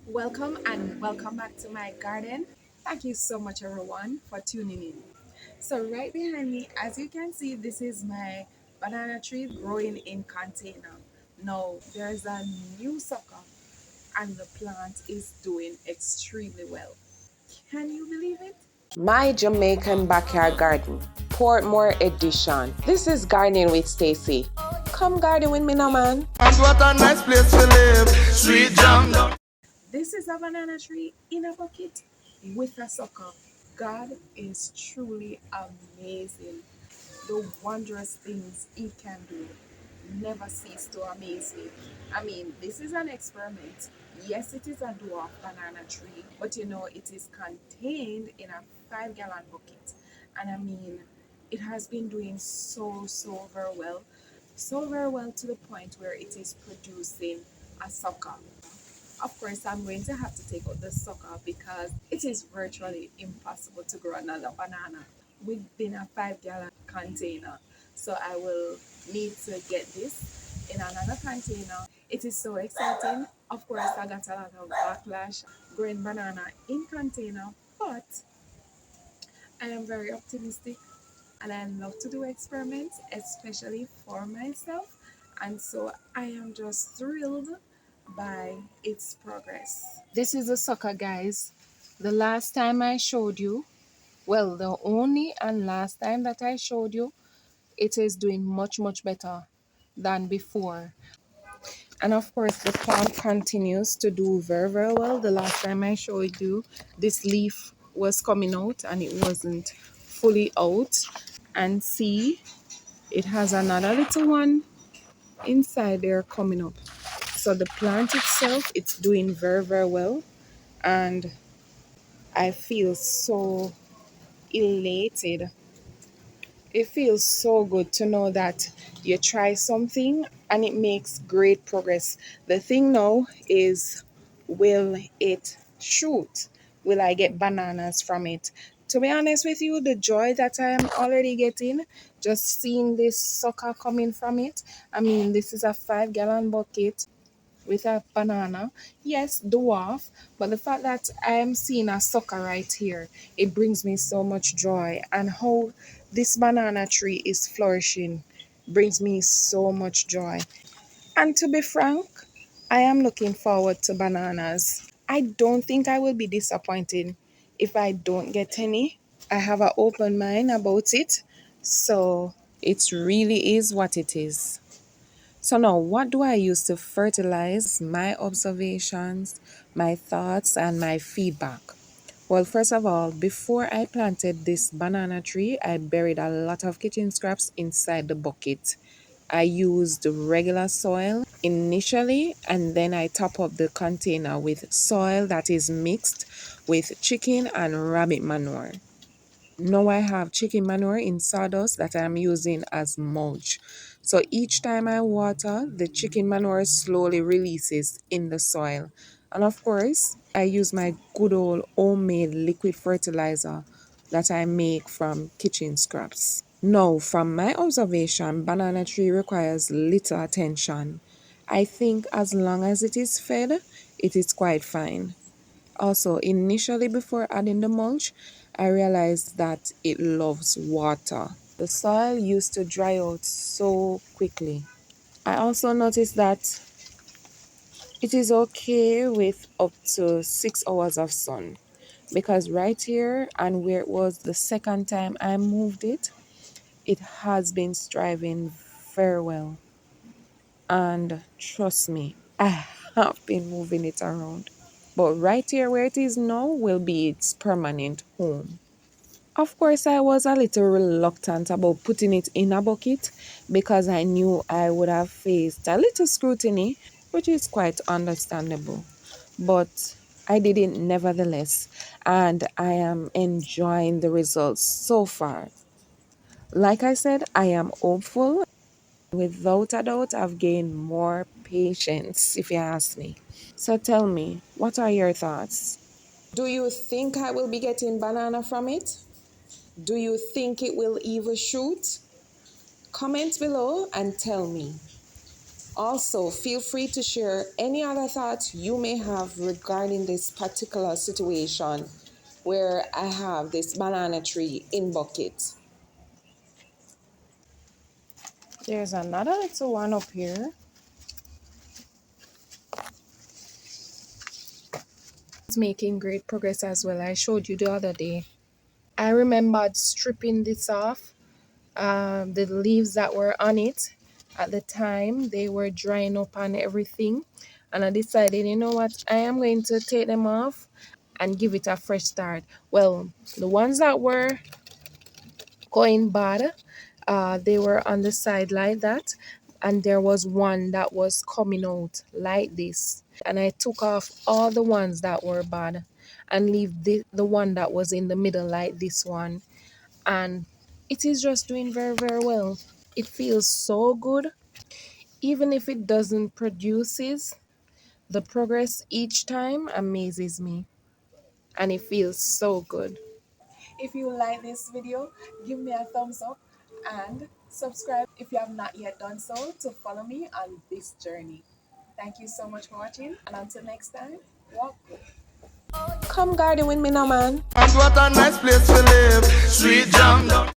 Welcome and welcome back to my garden. Thank you so much, everyone, for tuning in. So, right behind me, as you can see, this is my banana tree growing in container. Now, there's a new sucker, and the plant is doing extremely well. Can you believe it? My Jamaican Backyard Garden, Portmore Edition. This is Gardening with Stacy. Come garden with me now, man. And what a nice place to live. Sweet jam. This is a banana tree in a bucket with a sucker. God is truly amazing. The wondrous things He can do never cease to amaze me. I mean, this is an experiment. Yes, it is a dwarf banana tree, but it is contained in a 5 gallon bucket. And I mean, it has been doing so very well. So very well to the point where it is producing a sucker. Of course, I'm going to have to take out the sucker because it is virtually impossible to grow another banana within a 5 gallon container. So I will need to get this in another container. It is so exciting. Of course, I got a lot of backlash growing banana in container, but I am very optimistic and I love to do experiments, especially for myself. And so I am just thrilled by its progress. This is the sucker, guys. The last time I showed you, well, the only and last time that I showed you, it is doing much better than before. And of course, the plant continues to do very well. The last time I showed you, this leaf was coming out and it wasn't fully out. And see, it has another little one inside there coming up. So the plant itself, it's doing very well. And I feel so elated. It feels so good to know that you try something and it makes great progress. The thing now is, will it shoot? Will I get bananas from it? To be honest with you, the joy that I am already getting just seeing this sucker coming from it. I mean, this is a 5 gallon bucket with a banana. Yes, dwarf, but the fact that I am seeing a sucker right here, it brings me so much joy. And how this banana tree is flourishing brings me so much joy. And to be frank, I am looking forward to bananas. I don't think I will be disappointed if I don't get any. I have an open mind about it. So it really is what it is. So now, what do I use to fertilize my observations, my thoughts, and my feedback? Well, first of all, before I planted this banana tree, I buried a lot of kitchen scraps inside the bucket. I used regular soil initially, and then I top up the container with soil that is mixed with chicken and rabbit manure. Now I have chicken manure in sawdust that I'm using as mulch. So each time I water, the chicken manure slowly releases in the soil. And of course, I use my good old homemade liquid fertilizer that I make from kitchen scraps. Now, from my observation, banana tree requires little attention. I think as long as it is fed, it is quite fine. Also, initially before adding the mulch, I realized that it loves water. The soil used to dry out so quickly. I also noticed that it is okay with up to 6 hours of sun because right here and where it was the second time I moved it, it has been thriving very well. And trust me, I have been moving it around. But right here where it is now will be its permanent home. Of course, I was a little reluctant about putting it in a bucket because I knew I would have faced a little scrutiny, which is quite understandable. But I did it nevertheless, and I am enjoying the results so far. Like I said, I am hopeful. Without a doubt, I've gained more patience, if you ask me. So tell me, what are your thoughts? Do you think I will be getting banana from it? Do you think it will even shoot? Comment below and tell me. Also, feel free to share any other thoughts you may have regarding this particular situation where I have this banana tree in bucket. There's another little one up here. It's making great progress as well. I showed you the other day. I remembered stripping this off. The leaves that were on it at the time, they were drying up and everything. And I decided, you know what, I am going to take them off and give it a fresh start. Well, the ones that were going bad, they were on the side like that, and there was one that was coming out like this, and I took off all the ones that were bad and leave the one that was in the middle like this one, and it is just doing very, very well. It feels so good. Even if it doesn't produces, the progress each time amazes me, and it feels so good. If you like this video, give me a thumbs up and subscribe if you have not yet done so to follow me on this journey. Thank you so much for watching, and until next time, walk good. Come garden with me now, man. And what a nice place to live. Sweet jam.